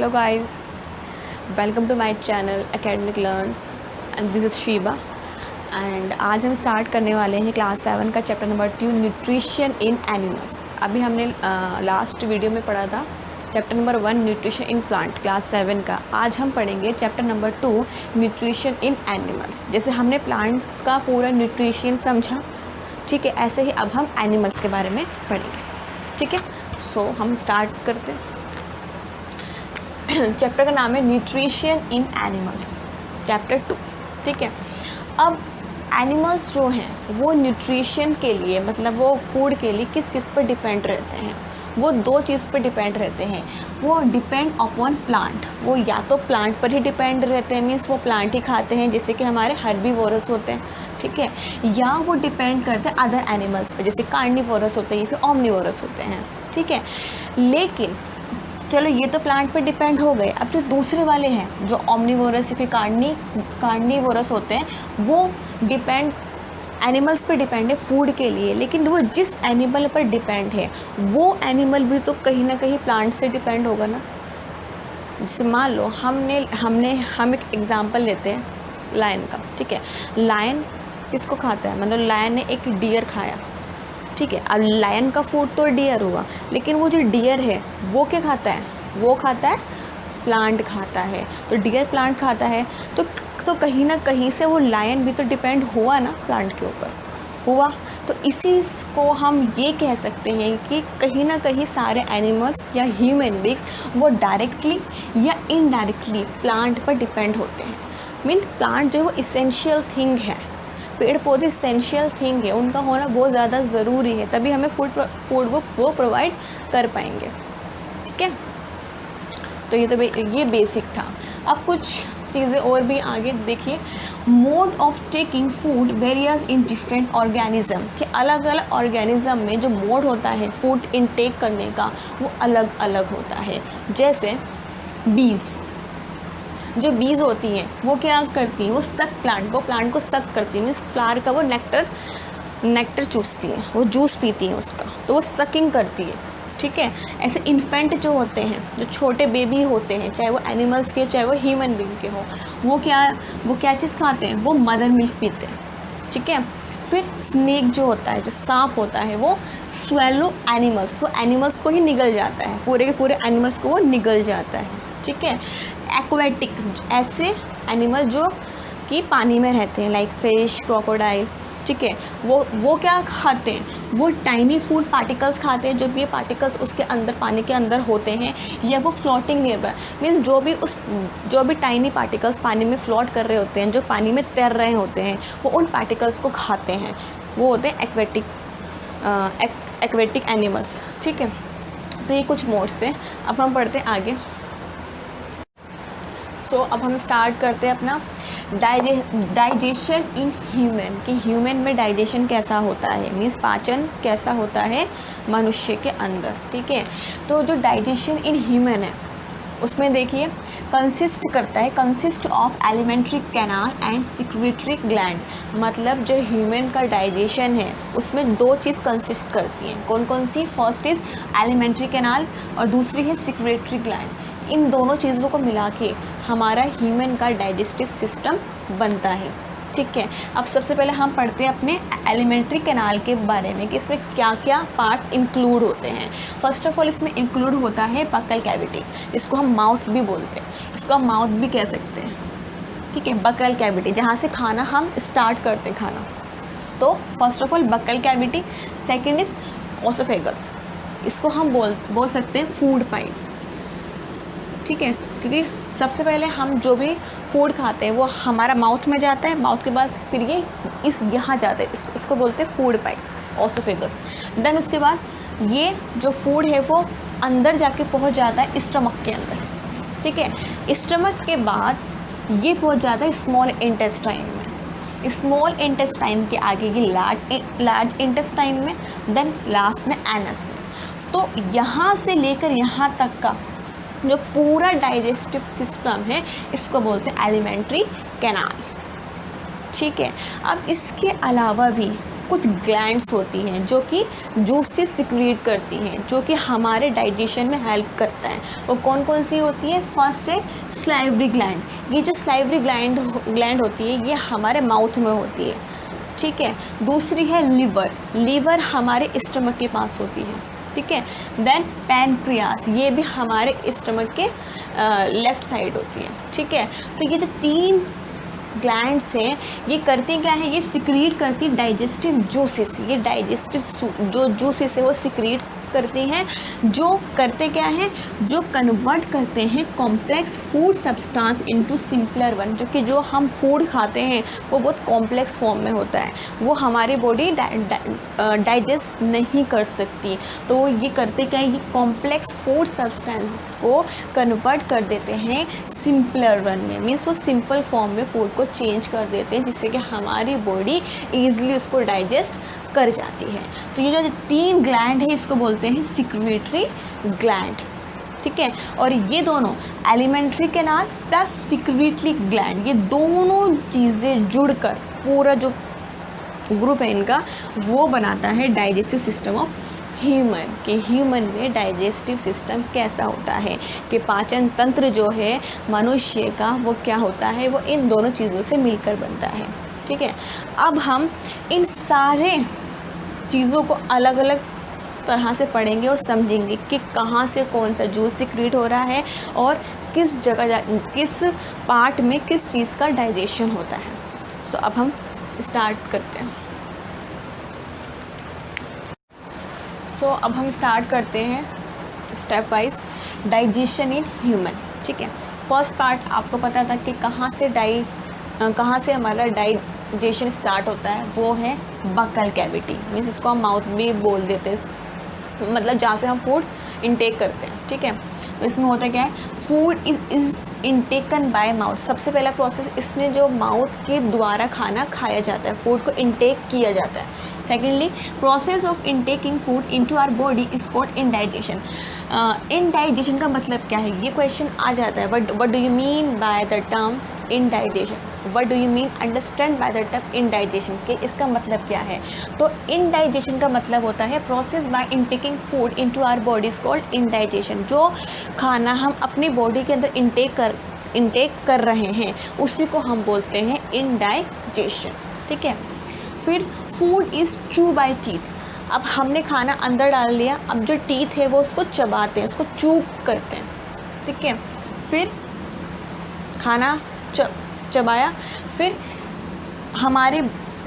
Hello guys, welcome to my channel Academic Learns and this is Shiba and आज हम start करने वाले हैं क्लास 7 का chapter number 2 nutrition in animals. अभी हमने लास्ट वीडियो में पढ़ा था chapter number 1 nutrition in plant class 7 का। आज हम पढ़ेंगे chapter number 2 nutrition in animals. जैसे हमने प्लांट्स का पूरा न्यूट्रिशन समझा, ठीक है, ऐसे ही अब हम एनिमल्स के बारे में पढ़ेंगे, ठीक है। सो हम स्टार्ट करते हैं। चैप्टर का नाम है न्यूट्रिशन इन एनिमल्स, चैप्टर 2, ठीक है। अब एनिमल्स जो हैं वो न्यूट्रिशन के लिए, मतलब वो फूड के लिए किस किस पर डिपेंड रहते हैं। वो दो चीज़ पर डिपेंड रहते हैं। वो डिपेंड अपॉन प्लांट, वो या तो प्लांट पर ही डिपेंड रहते हैं, मीन्स वो प्लांट ही खाते हैं, जैसे कि हमारे हर्बीवोरस होते हैं, ठीक है, या वो डिपेंड करते हैं अदर एनिमल्स पे, जैसे कार्निवोरस होते हैं या फिर ओमनिवोरस होते हैं, ठीक है। लेकिन चलो ये तो प्लांट पे डिपेंड हो गए। अब जो दूसरे वाले हैं जो ओमनिवोरस या फिर कार्निवोरस होते हैं, वो डिपेंड एनिमल्स पे डिपेंड है फूड के लिए, लेकिन वो जिस एनिमल पर डिपेंड है वो एनिमल भी तो कहीं ना कहीं प्लांट से डिपेंड होगा ना। जैसे मान लो हम एक एग्ज़ाम्पल लेते हैं लायन का, ठीक है। लायन किसको खाता है, मतलब लायन ने एक डियर खाया, ठीक है। अब लायन का फूड तो डियर हुआ, लेकिन वो जो डियर है वो क्या खाता है, वो खाता है प्लांट खाता है। तो डियर प्लांट खाता है तो कहीं ना कहीं से वो लायन भी तो डिपेंड हुआ ना प्लांट के ऊपर, हुआ। तो इसी को हम ये कह सकते हैं कि कहीं ना कहीं सारे एनिमल्स या ह्यूमन बीइंग्स वो डायरेक्टली या इनडायरेक्टली प्लांट पर डिपेंड होते हैं। मीन प्लांट जो है वो इसेंशियल थिंग है, पेड़ पौधे इसेंशियल थिंग है, उनका होना बहुत ज़्यादा ज़रूरी है, तभी हमें फूड वो प्रोवाइड कर पाएंगे, ठीक है। तो ये बेसिक था। अब कुछ चीज़ें और भी आगे देखिए। Mode of taking food various in different organism, कि अलग अलग ऑर्गेनिज्म में जो मोड होता है फूड इनटेक करने का वो अलग अलग होता है। जैसे बीज, जो बीज होती हैं वो क्या करती हैं, वो प्लांट को सक करती है, मीन्स फ्लावर का वो नेक्टर चूसती हैं, वो जूस पीती हैं उसका, तो वो सकिंग करती है, ठीक है। ऐसे इन्फेंट जो होते हैं, जो छोटे बेबी होते हैं, चाहे वो एनिमल्स के चाहे वो ह्यूमन बीइंग के हो, वो क्या चीज़ खाते हैं, वो मदर मिल्क पीते हैं, ठीक है। फिर स्नेक जो होता है, जो सांप होता है, वो स्वेलो एनिमल्स, वो एनिमल्स को ही निगल जाता है, पूरे के पूरे एनिमल्स को वो निगल जाता है, ठीक है। एक्वेटिक, ऐसे एनिमल जो कि पानी में रहते हैं, लाइक फिश, क्रोकोडाइल, ठीक है, वो क्या खाते हैं, वो टाइनी फूड पार्टिकल्स खाते हैं। जो भी ये पार्टिकल्स उसके अंदर पानी के अंदर होते हैं, या वो फ्लोटिंग नियर बाय, मीन्स जो भी टाइनी पार्टिकल्स पानी में फ्लोट कर रहे होते हैं, जो पानी में तैर रहे होते हैं, वो उन पार्टिकल्स को खाते हैं, वो होते हैं एक्वेटिक एनिमल्स, ठीक है। तो ये कुछ मोड्स हैं। अब हम पढ़ते हैं आगे। अब हम स्टार्ट करते हैं अपना डाइजेशन इन ह्यूमन, कि ह्यूमन में डाइजेशन कैसा होता है, मीन्स पाचन कैसा होता है मनुष्य के अंदर, ठीक है। तो जो डाइजेशन इन ह्यूमन है उसमें देखिए consist of elementary canal and secretory gland, मतलब जो ह्यूमन का डाइजेशन है उसमें दो चीज़ कंसिस्ट करती हैं। कौन कौन सी? फर्स्ट इज़ एलिमेंट्री कैनाल और दूसरी है सिक्रेटरी ग्लैंड। इन दोनों चीज़ों को मिला के हमारा ह्यूमन का डाइजेस्टिव सिस्टम बनता है, ठीक है। अब सबसे पहले हम पढ़ते हैं अपने एलिमेंट्री कैनाल के बारे में कि इसमें क्या क्या पार्ट्स इंक्लूड होते हैं। फर्स्ट ऑफ ऑल इसमें इंक्लूड होता है बकल कैविटी, इसको हम माउथ भी बोलते हैं, इसको हम माउथ भी कह सकते हैं, ठीक है। बकल कैविटी, जहाँ से खाना हम स्टार्ट करते हैं खाना, तो first of all buccal cavity. Second is oesophagus, इसको हम बोल सकते हैं फूड पाइप, ठीक है, क्योंकि सबसे पहले हम जो भी फूड खाते हैं वो हमारा माउथ में जाता है, माउथ के बाद फिर ये यहाँ जाता है, इसको बोलते हैं फूड पाइप, ओसोफेगस। देन उसके बाद ये जो फूड है वो अंदर जाके पहुँच जाता है स्टमक के अंदर, ठीक है। स्टमक के बाद ये पहुँच जाता है स्मॉल इंटेस्टाइन में, स्मॉल इंटेस्टाइन के आगे ये लार्ज इंटेस्टाइन में, देन लास्ट में एनस में। तो यहाँ से लेकर यहाँ तक का जो पूरा डाइजेस्टिव सिस्टम है इसको बोलते हैं एलिमेंट्री कैनाल, ठीक है। अब इसके अलावा भी कुछ ग्लैंड्स होती हैं जो कि जूसेस सिक्रीट करती हैं, जो कि हमारे डाइजेशन में हेल्प करता है। वो कौन कौन सी होती है? फर्स्ट है सलाइवरी ग्लैंड। ये जो सलाइवरी ग्लैंड होती है ये हमारे माउथ में होती है, ठीक है। दूसरी है लिवर। लिवर हमारे स्टमक के पास होती है, ठीक है। देन पैनक्रियास, ये भी हमारे स्टमक के लेफ़्ट साइड होती है, ठीक है। तो ये जो 3 ग्लैंड्स हैं ये करती क्या है? ये सिक्रीट करती डाइजेस्टिव जूसेस। ये डाइजेस्टिव जो जूसेस है वो सिक्रीट करती हैं, जो करते क्या हैं? जो कन्वर्ट करते हैं complex food substance into simpler one. जो कि जो हम फूड खाते हैं वो बहुत कॉम्प्लेक्स फॉर्म में होता है, वो हमारी बॉडी डाइजेस्ट नहीं कर सकती। तो वो ये करते क्या है? ये कॉम्प्लेक्स फूड सब्सटेंसेस को कन्वर्ट कर देते हैं सिंपलर वन में। मीन्स वो सिंपल फॉर्म में फूड को चेंज कर देते हैं, जिससे कि हमारी बॉडी ईजिली उसको डाइजेस्ट कर जाती है। तो ये जो 3 ग्लैंड है इसको बोलते हैं सिक्रीटरी ग्लैंड, ठीक है। और ये दोनों alimentary canal plus secretory gland, ये दोनों चीज़ें जुड़कर पूरा जो ग्रुप है इनका वो बनाता है डाइजेस्टिव सिस्टम ऑफ ह्यूमन। कि ह्यूमन में डाइजेस्टिव सिस्टम कैसा होता है, कि पाचन तंत्र जो है मनुष्य का वो क्या होता है, वो इन दोनों चीज़ों से मिलकर बनता है, ठीक है। अब हम इन सारे चीज़ों को अलग अलग तरह से पढ़ेंगे और समझेंगे कि कहाँ से कौन सा जूस सिक्रीट हो रहा है और किस जगह किस पार्ट में किस चीज़ का डाइजेशन होता है। सो अब हम स्टार्ट करते हैं। अब हम स्टार्ट करते हैं step wise digestion in human, ठीक है। फर्स्ट पार्ट आपको पता था कि कहाँ से हमारा डाइजेशन स्टार्ट होता है, वो है बकल कैविटी। मीन्स इसको हम माउथ भी बोल देते हैं, मतलब जहाँ से हम फूड इनटेक करते हैं, ठीक है। तो इसमें होता क्या है? Food is intaken by mouth. सबसे पहला प्रोसेस इसमें जो माउथ के द्वारा खाना खाया जाता है, फूड को इनटेक किया जाता है। Secondly, process of intaking food into our body is called ingestion. Ingestion का मतलब क्या है? ये क्वेश्चन आ जाता है, what do you mean by the term ingestion? What do you mean understand by the term ingestion? के इसका मतलब क्या है? तो इंडाइजेशन का मतलब होता है process by intaking food into our body is called ingestion. जो खाना हम अपनी बॉडी के अंदर इनटेक कर रहे हैं उसी को हम बोलते हैं इंडाइजेशन, ठीक है। फिर फूड इज़ चू बाय टीथ। अब हमने खाना अंदर डाल लिया, अब जो टीथ है वो उसको चबाते हैं, उसको चू करते हैं, ठीक है। फिर खाना चबाया, फिर हमारे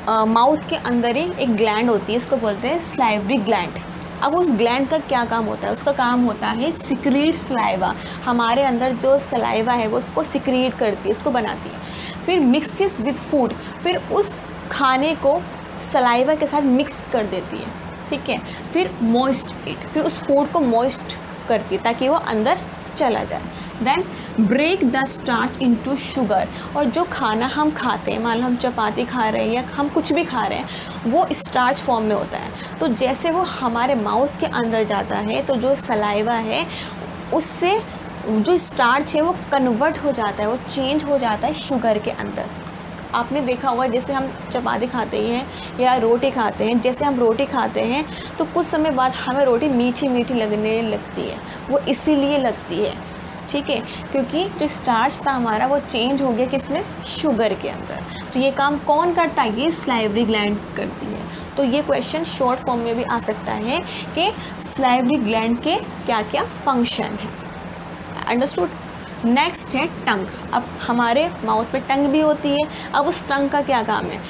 माउथ के अंदर ही एक ग्लैंड होती है, इसको बोलते हैं सलाइवरी ग्लैंड। अब उस ग्लैंड का क्या काम होता है? उसका काम होता है सिक्रीट सलाइवा। हमारे अंदर जो सलाइवा है वो उसको सिक्रीट करती है, उसको बनाती है। फिर मिक्सेस विद फूड, फिर उस खाने को सलाइवा के साथ मिक्स कर देती है, ठीक है। फिर मॉइस्ट इट, फिर उस फूड को मॉइस्ट करती है ताकि वो अंदर चला जाए। Then break the starch into sugar. और जो खाना हम खाते हैं, मान लो हम चपाती खा रहे हैं या हम कुछ भी खा रहे हैं, वो स्टार्च फॉर्म में होता है। तो जैसे वो हमारे माउथ के अंदर जाता है तो जो सलाइवा है उससे जो स्टार्च है वो कन्वर्ट हो जाता है, वो चेंज हो जाता है शुगर के अंदर। आपने देखा होगा जैसे हम चपाती खाते हैं या रोटी खाते हैं, जैसे हम रोटी खाते हैं तो कुछ समय बाद हमें रोटी मीठी मीठी लगने लगती है। वो इसीलिए लगती है, ठीक है, क्योंकि जो स्टार्च था हमारा वो चेंज हो गया किसमें? शुगर के अंदर। तो ये काम कौन करता है? ये सलाइवरी ग्लैंड करती है। तो ये क्वेश्चन शॉर्ट फॉर्म में भी आ सकता है कि सलाइवरी ग्लैंड के क्या क्या फंक्शन है। अंडरस्टूड? नेक्स्ट है टंग। अब हमारे माउथ पे टंग भी होती है। अब उस टंग का क्या काम है?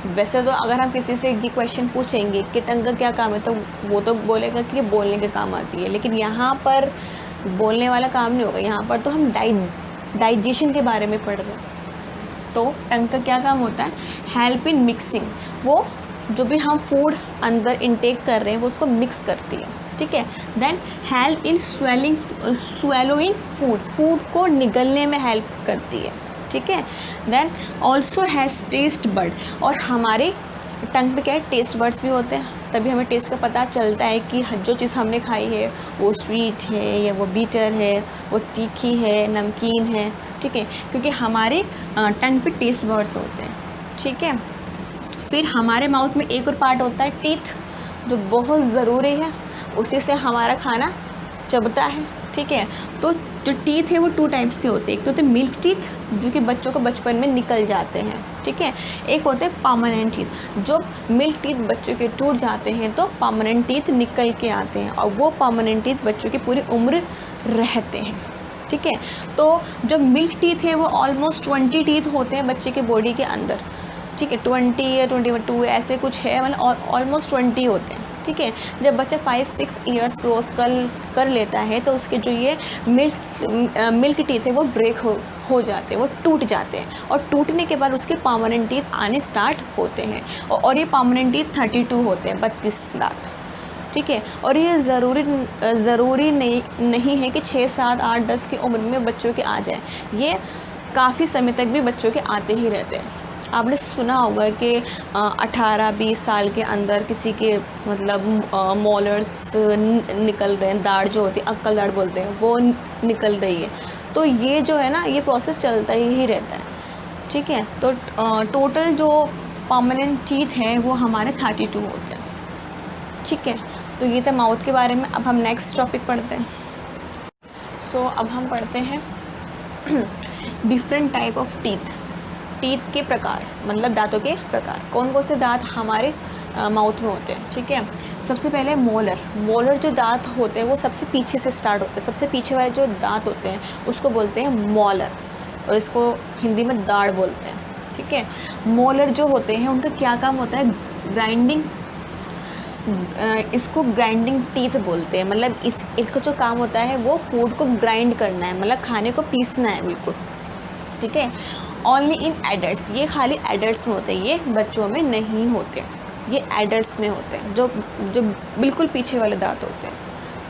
वैसे तो अगर हम किसी से ये क्वेश्चन पूछेंगे कि टंग का क्या काम है तो वो तो बोलेगा कि ये बोलने के काम आती है, लेकिन यहाँ पर बोलने वाला काम नहीं होगा। यहाँ पर तो हम डाइजेशन के बारे में पढ़ रहे हैं। तो टंग का क्या काम होता है? Help in mixing. वो जो भी हम फूड अंदर इनटेक कर रहे हैं वो उसको मिक्स करती है, ठीक है। Then help in swallowing food को निगलने में हेल्प करती है, ठीक है। Then also has taste bud. और हमारे टंग पे क्या है? टेस्ट बर्ड्स भी होते हैं, तभी हमें टेस्ट का पता चलता है कि जो चीज़ हमने खाई है वो स्वीट है या वो बीटर है, वो तीखी है, नमकीन है, ठीक है, क्योंकि हमारे टंग पे टेस्ट बर्ड्स होते हैं, ठीक है। फिर हमारे माउथ में एक और पार्ट होता है टीथ, जो बहुत ज़रूरी है, उसी से हमारा खाना चबता है, ठीक है। तो जो टीथ है वो 2 टाइप्स के होते हैं, एक तो होते हैं मिल्क टीथ जो कि बच्चों को बचपन में निकल जाते हैं, ठीक है। एक होते हैं परमानेंट टीथ, जो मिल्क टीथ बच्चों के टूट जाते हैं तो परमानेंट टीथ निकल के आते हैं, और वो परमानेंट टीथ बच्चों की पूरी उम्र रहते हैं, ठीक है। तो जो मिल्क टीथ है वो ऑलमोस्ट 20 टीथ होते हैं बच्चे के बॉडी के अंदर, ठीक है। 20 या 22 ऐसे कुछ है, मतलब ऑलमोस्ट 20 होते हैं, ठीक है। जब बच्चा 5-6 ईयर्स क्रॉस कर लेता है तो उसके जो ये मिल्क टीथ है वो ब्रेक हो जाते हैं, वो टूट जाते हैं, और टूटने के बाद उसके परमानेंट टीथ आने स्टार्ट होते हैं, और ये परमानेंट टीथ 32 होते हैं, 32 दांत, ठीक है। और ये ज़रूरी नहीं है कि 6, 7, 8, 10 की उम्र में बच्चों के आ जाए, ये काफ़ी समय तक भी बच्चों के आते ही रहते हैं। आपने सुना होगा कि 18-20 साल के अंदर किसी के मतलब मोलर्स निकल रहे हैं, दाढ़ जो होती है अक्कल दाढ़ बोलते हैं, वो निकल रही है। तो ये जो है ना, ये प्रोसेस चलता ही रहता है, ठीक है। तो टोटल जो परमानेंट टीथ हैं वो हमारे 32 होते हैं, ठीक है। तो ये था माउथ के बारे में। अब हम नेक्स्ट टॉपिक पढ़ते हैं। सो अब हम पढ़ते हैं डिफरेंट टाइप ऑफ टीथ के प्रकार, मतलब दांतों के प्रकार, कौन कौन से दांत हमारे माउथ में होते हैं, ठीक है। सबसे पहले मोलर जो दांत होते हैं वो सबसे पीछे से स्टार्ट होते हैं, सबसे पीछे वाले जो दांत होते हैं उसको बोलते हैं मोलर, और इसको हिंदी में दाढ़ बोलते हैं, ठीक है। मोलर जो होते हैं उनका क्या काम होता है, ग्राइंडिंग, इसको ग्राइंडिंग टीथ बोलते हैं, मतलब इसका जो काम होता है वो फूड को ग्राइंड करना है, मतलब खाने को पीसना है बिल्कुल, ठीक है। ओनली इन एडल्ट्स, ये खाली एडल्ट्स में होते हैं, ये बच्चों में नहीं होते, ये एडल्ट्स में होते हैं, जो बिल्कुल पीछे वाले दांत होते हैं,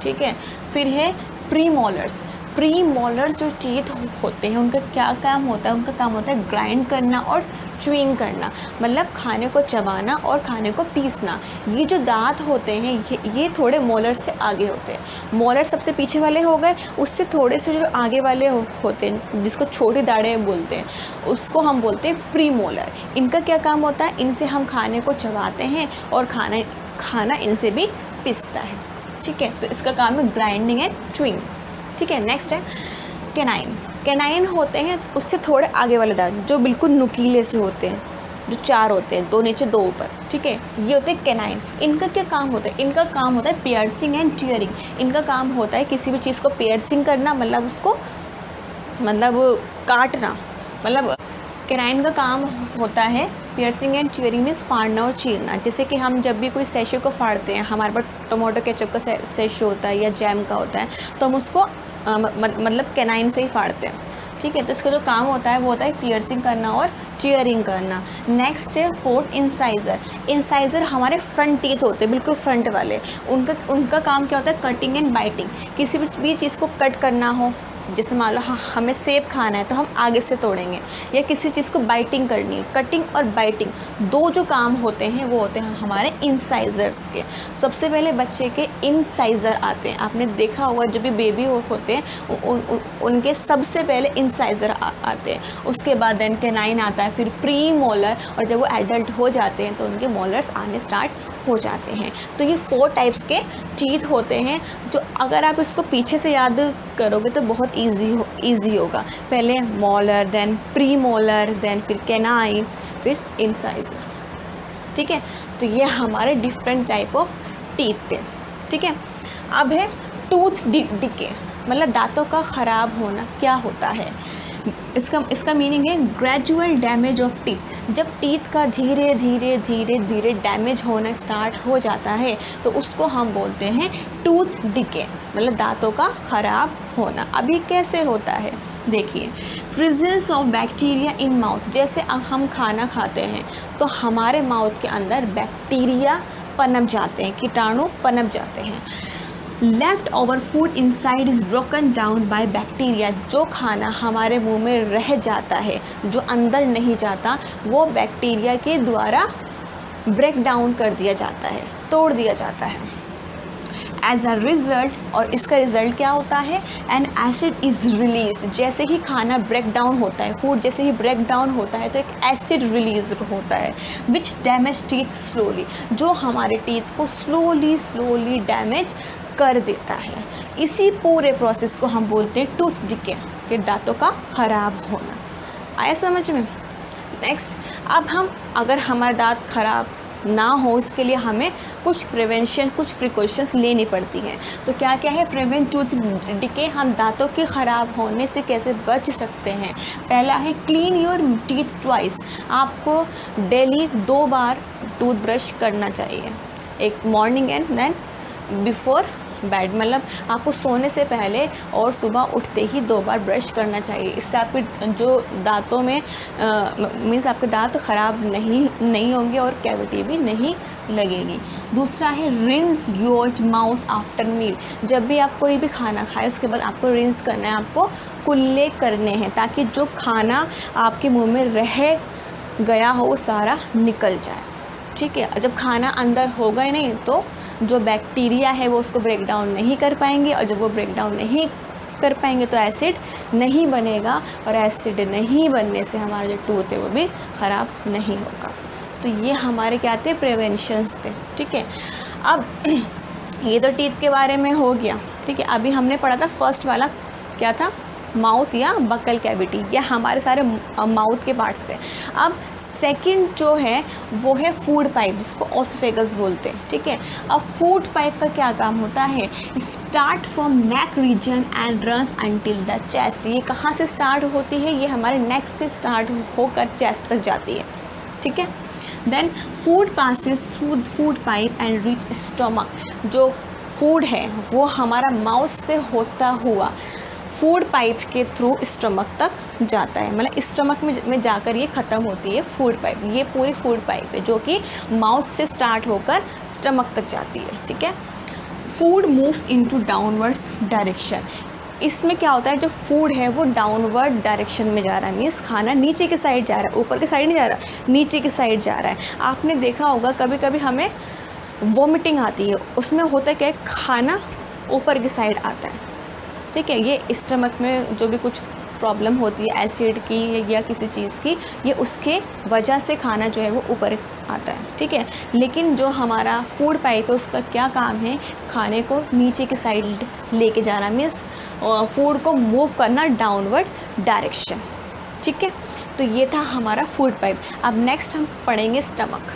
ठीक है। फिर है प्री मोलर्स जो टीथ होते हैं उनका क्या काम होता है, उनका काम होता है ग्राइंड करना और च्यूइंग करना, मतलब खाने को चबाना और खाने को पीसना। ये जो दांत होते हैं ये थोड़े मोलर से आगे होते हैं। मोलर सबसे पीछे वाले हो गए, उससे थोड़े से जो आगे वाले होते हैं जिसको छोटी दाढ़ें बोलते हैं, उसको हम बोलते हैं प्री मोलर। इनका क्या काम होता है, इनसे हम खाने को चबाते हैं और खाना इनसे भी पिसता है, ठीक है। तो इसका काम है ग्राइंडिंग एंड च्यूइंग, ठीक है। नेक्स्ट है कैनाइन होते हैं उससे थोड़े आगे वाले दांत जो बिल्कुल नुकीले से होते हैं, जो 4 होते हैं, 2 नीचे 2 ऊपर, ठीक है। ये होते हैं कैनाइन। इनका क्या काम होता है, इनका काम होता है पियर्सिंग एंड टीयरिंग। इनका काम होता है किसी भी चीज़ को पियर्सिंग करना, मतलब उसको काटना, मतलब कैनाइन का काम होता है पियर्सिंग एंड टीयरिंग मीन्स फाड़ना और चीरना। जैसे कि हम जब भी कोई सेशे को फाड़ते हैं, हमारे पास टमाटो केचप का सेशे होता है या जैम का होता है, तो हम उसको मतलब कैनाइन से ही फाड़ते हैं, ठीक है। तो इसका जो काम होता है वो होता है पियर्सिंग करना और टीयरिंग करना। नेक्स्ट है 4 इंसाइजर हमारे फ्रंट टीथ होते हैं, बिल्कुल फ्रंट वाले। उनका काम क्या होता है, कटिंग एंड बाइटिंग। किसी भी चीज़ को कट करना हो, जैसे मान लो हमें सेब खाना है तो हम आगे से तोड़ेंगे, या किसी चीज़ को बाइटिंग करनी है, कटिंग और बाइटिंग 2 जो काम होते हैं वो होते हैं हमारे इंसाइजर्स के। सबसे पहले बच्चे के इंसाइजर आते हैं, आपने देखा होगा जब भी बेबी होते हैं उनके सबसे पहले इंसाइजर आते हैं, उसके बाद देन कैनाइन आता है, फिर प्री मोलर, और जब वो एडल्ट हो जाते हैं तो उनके मोलर्स आने स्टार्ट हो जाते हैं। तो ये 4 टाइप्स के टीथ होते हैं, जो अगर आप इसको पीछे से याद करोगे तो बहुत ईजी होगा। पहले molar, then premolar, then फिर कैनाइन, फिर इंसाइजर, ठीक है। तो ये हमारे डिफरेंट टाइप ऑफ टीथ थे, ठीक है। अब है टूथ डिके, मतलब दांतों का ख़राब होना क्या होता है। इसका मीनिंग है ग्रेजुअल डैमेज ऑफ टीथ। जब टीथ का धीरे धीरे डैमेज होना स्टार्ट हो जाता है तो उसको हम बोलते हैं टूथ डिके, मतलब दांतों का ख़राब होना। अभी कैसे होता है देखिए, presence of bacteria in mouth. जैसे अब हम खाना खाते हैं तो हमारे माउथ के अंदर बैक्टीरिया पनप जाते हैं, कीटाणु पनप जाते हैं। Left over food inside is broken down by bacteria. जो खाना हमारे मुंह में रह जाता है, जो अंदर नहीं जाता, वो बैक्टीरिया के द्वारा ब्रेक डाउन कर दिया जाता है, तोड़ दिया जाता है, एज अ रिज़ल्ट, और इसका रिज़ल्ट क्या होता है, एन एसिड इज़ रिलीज। जैसे ही खाना ब्रेक डाउन होता है, फूड जैसे ही ब्रेक डाउन होता है तो एक एसिड रिलीज होता है विच डैमेज टीथ स्लोली, जो हमारे टीथ को स्लोली डैमेज कर देता है। इसी पूरे प्रोसेस को हम बोलते हैं टूथ डिके, कि दांतों का ख़राब होना। आया समझ में? नेक्स्ट, अब हम अगर हमारे दांत ख़राब ना हो, इसके लिए हमें कुछ प्रिवेंशन, कुछ प्रिकॉशंस लेनी पड़ती हैं। तो क्या क्या है? प्रिवेंट टूथ डिके, हम दांतों के ख़राब होने से कैसे बच सकते हैं। पहला है क्लीन योर टीथ ट्वाइस, आपको डेली 2 बार टूथब्रश करना चाहिए, एक morning and then before bed, मतलब आपको सोने से पहले और सुबह उठते ही 2 बार ब्रश करना चाहिए। इससे आपके जो दांतों में मीन्स आपके दांत ख़राब नहीं होंगे और कैविटी भी नहीं लगेगी। दूसरा है rinse your mouth after meal, जब भी आप कोई भी खाना खाए उसके बाद आपको रिंस करना है, आपको कुल्ले करने हैं, ताकि जो खाना आपके मुंह में रह गया हो वो सारा निकल जाए। ठीक है, जब खाना अंदर होगा ही नहीं तो जो बैक्टीरिया है वो उसको ब्रेक डाउन नहीं कर पाएंगे, और जब वो ब्रेक डाउन नहीं कर पाएंगे तो एसिड नहीं बनेगा, और एसिड नहीं बनने से हमारा जो टूथ है वो भी ख़राब नहीं होगा। तो ये हमारे क्या थे? प्रिवेंशंस थे। ठीक है, अब ये तो टीथ के बारे में हो गया। ठीक है, अभी हमने पढ़ा था फर्स्ट वाला क्या था? माउथ या बकल कैविटी, या हमारे सारे माउथ के पार्ट्स थे। अब सेकंड जो है वो है फूड पाइप, जिसको ओसोफेगस बोलते हैं। ठीक है, अब फूड पाइप का क्या काम होता है? Start from neck region and runs until the chest. ये कहाँ से स्टार्ट होती है? ये हमारे नेक से स्टार्ट होकर चेस्ट तक जाती है। ठीक है, then food passes through food pipe and reach stomach. जो फूड है वो हमारा माउथ से होता हुआ फूड पाइप के थ्रू स्टमक तक जाता है, मतलब स्टमक में जाकर ये ख़त्म होती है फूड पाइप। ये पूरी फूड पाइप है जो कि माउथ से स्टार्ट होकर स्टमक तक जाती है। ठीक है, food moves into downwards direction. इसमें क्या होता है? जो फूड है वो डाउनवर्ड डायरेक्शन में जा रहा है, मीन्स खाना नीचे की साइड जा रहा है, ऊपर की साइड नहीं जा रहा, नीचे की साइड जा रहा है। आपने देखा होगा कभी कभी हमें वॉमिटिंग आती है, उसमें होता है क्या? खाना ऊपर की साइड आता है। ठीक है, ये स्टमक में जो भी कुछ प्रॉब्लम होती है एसिड की या किसी चीज़ की, ये उसके वजह से खाना जो है वो ऊपर आता है। ठीक है, लेकिन जो हमारा फूड पाइप है उसका क्या काम है? खाने को नीचे की साइड लेके जाना, मीन्स फूड को मूव करना डाउनवर्ड डायरेक्शन। ठीक है, तो ये था हमारा फूड पाइप। अब नेक्स्ट हम पढ़ेंगे स्टमक।